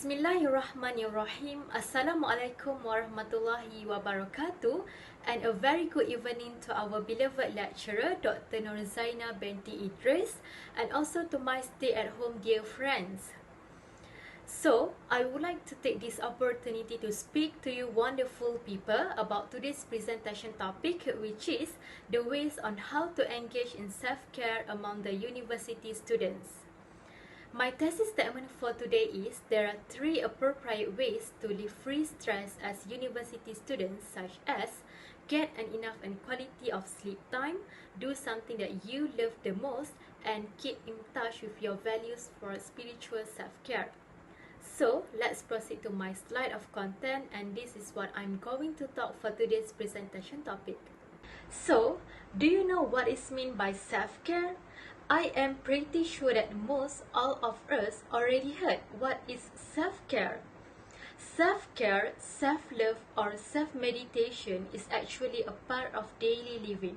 Bismillahirrahmanirrahim. Assalamualaikum warahmatullahi wabarakatuh, and a very good evening to our beloved lecturer Dr. Nurzaina binti Idris, and also to my stay-at-home dear friends. So, I would like to take this opportunity to speak to you wonderful people about today's presentation topic, which is the ways on how to engage in self-care among the university students. My thesis statement for today is there are 3 appropriate ways to live free stress as university students, such as get enough and quality of sleep time, do something that you love the most, and keep in touch with your values for spiritual self-care. So, let's proceed to my slide of content, and this is what I'm going to talk for today's presentation topic. So, do you know what is meant by self-care? I am pretty sure that most all of us already heard what is self-care. Self-care, self-love, or self-meditation is actually a part of daily living.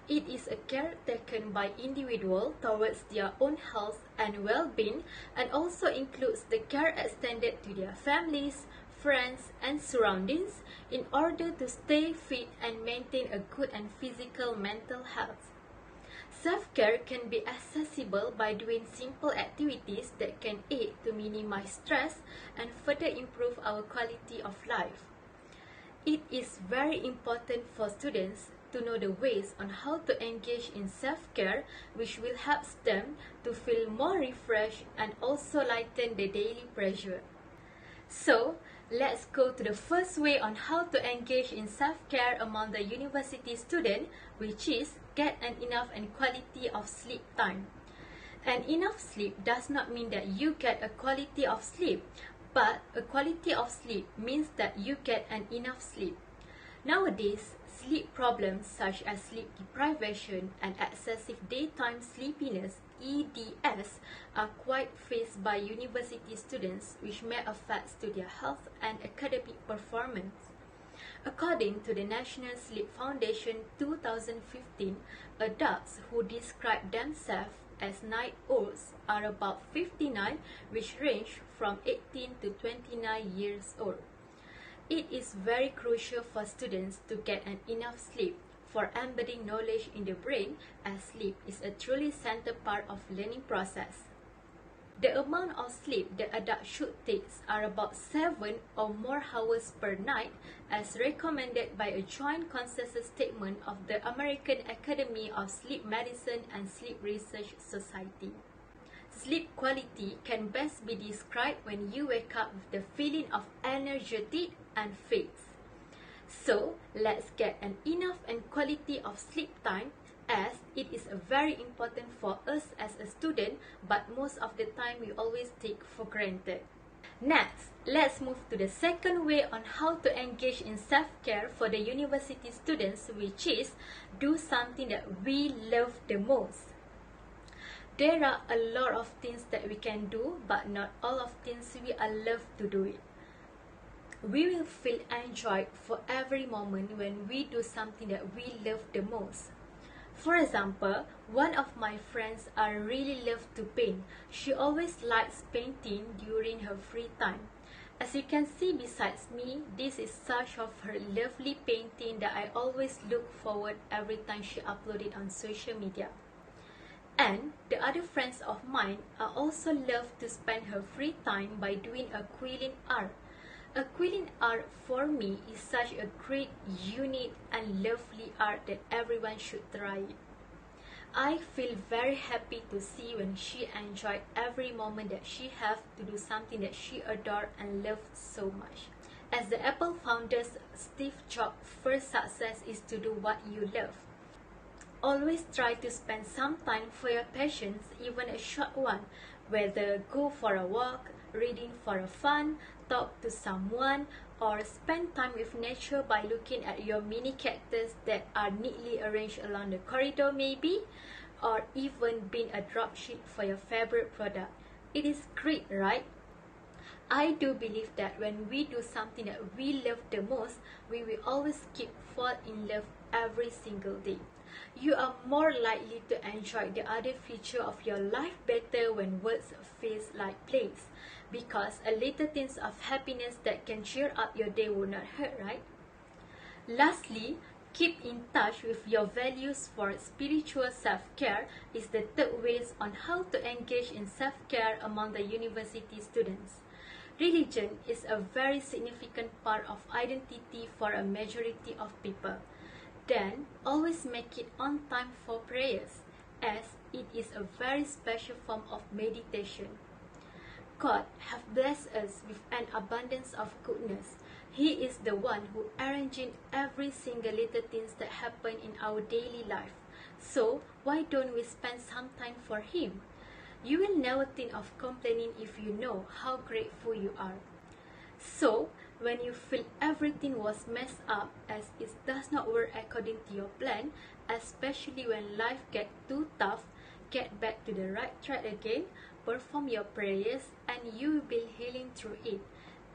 It is a care taken by individuals towards their own health and well-being, and also includes the care extended to their families, friends, and surroundings in order to stay fit and maintain a good and physical mental health. Self-care can be accessible by doing simple activities that can aid to minimize stress and further improve our quality of life. It is very important for students to know the ways on how to engage in self-care, which will help them to feel more refreshed and also lighten the daily pressure. So, let's go to the first way on how to engage in self-care among the university student, which is get enough and quality of sleep time. And enough sleep does not mean that you get a quality of sleep, but a quality of sleep means that you get enough sleep. Nowadays, sleep problems such as sleep deprivation and excessive daytime sleepiness (EDS) are quite faced by university students, which may affect to their health and academic performance. According to the National Sleep Foundation 2015, adults who describe themselves as night owls are about 59, which range from 18 to 29 years old. It is very crucial for students to get enough sleep for embedding knowledge in the brain, as sleep is a truly central part of learning process. The amount of sleep the adult should take are about 7 or more hours per night, as recommended by a joint consensus statement of the American Academy of Sleep Medicine and Sleep Research Society. Sleep quality can best be described when you wake up with the feeling of energetic and fit. So, let's get enough and quality of sleep time, as it is very important for us as a student, but most of the time we always take for granted. Next, let's move to the second way on how to engage in self-care for the university students, which is do something that we love the most. There are a lot of things that we can do, but not all of things we love to do it. We will feel enjoyed for every moment when we do something that we love the most. For example, one of my friends really loves to paint. She always likes painting during her free time. As you can see besides me, this is such of her lovely painting that I always look forward every time she uploads it on social media. And the other friends of mine also love to spend her free time by doing a quilling art. A quilling art for me is such a great, unique and lovely art that everyone should try it. I feel very happy to see when she enjoyed every moment that she has to do something that she adored and loved so much. As the Apple founders, Steve Jobs' first success is to do what you love. Always try to spend some time for your passions, even a short one, whether go for a walk, reading for a fun, talk to someone, or spend time with nature by looking at your mini cactus that are neatly arranged along the corridor maybe, or even being a dropship for your favorite product. It is great, right? I do believe that when we do something that we love the most, we will always fall in love every single day. You are more likely to enjoy the other feature of your life better when words feels like plays, because a little tinge of happiness that can cheer up your day will not hurt, right? Lastly, keep in touch with your values for spiritual self-care is the third ways on how to engage in self-care among the university students. Religion is a very significant part of identity for a majority of people. Then, always make it on time for prayers, as it is a very special form of meditation. God have blessed us with an abundance of goodness. He is the one who arranging every single little things that happen in our daily life. So, why don't we spend some time for Him? You will never think of complaining if you know how grateful you are. So, when you feel everything was messed up as it does not work according to your plan, especially when life gets too tough, get back to the right track again, perform your prayers, and you will be healing through it,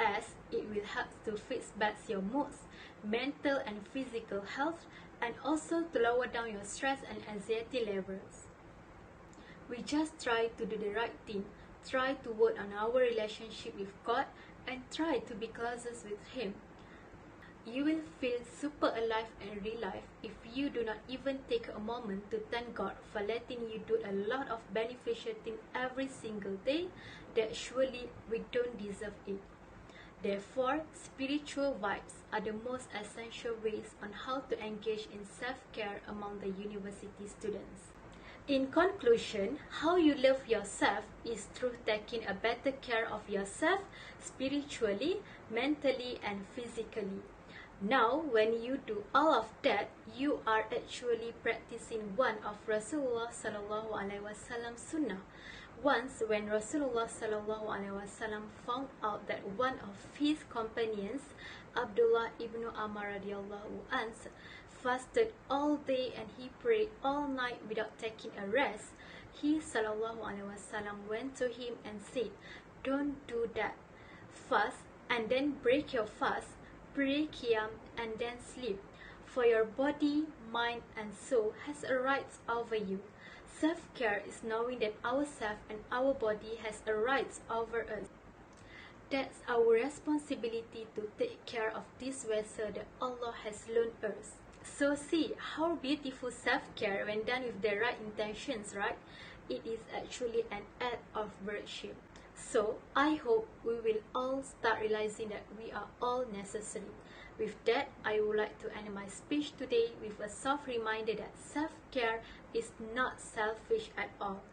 as it will help to fix back your moods, mental and physical health, and also to lower down your stress and anxiety levels. We just try to do the right thing, try to work on our relationship with God, and try to be closest with Him. You will feel super alive and real life if you do not even take a moment to thank God for letting you do a lot of beneficial things every single day that surely we don't deserve it. Therefore, spiritual vibes are the most essential ways on how to engage in self-care among the university students. In conclusion, how you love yourself is through taking a better care of yourself spiritually, mentally, and physically. Now, when you do all of that, you are actually practicing one of Rasulullah sallallahu alaihi wasallam sunnah. Once, when Rasulullah sallallahu alaihi wasallam found out that one of his companions, Abdullah ibn Amr radiallahu anhu, fasted all day and he prayed all night without taking a rest, he sallallahu alaihi wasallam went to him and said, "Don't do that. Fast and then break your fast, pray qiyam and then sleep. For your body, mind and soul has a right over you. Self-care is knowing that ourself and our body has a right over us. That's our responsibility to take care of this vessel that Allah has loaned us." So see how beautiful self-care when done with the right intentions, right? It is actually an act of virtue. So I hope we will all start realizing that we are all necessary. With that, I would like to end my speech today with a soft reminder that self-care is not selfish at all.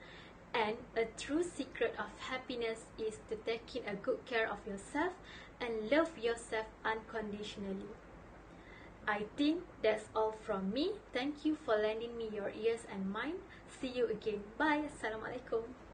And a true secret of happiness is to taking a good care of yourself and love yourself unconditionally. I think that's all from me. Thank you for lending me your ears and mind. See you again. Bye. Assalamualaikum.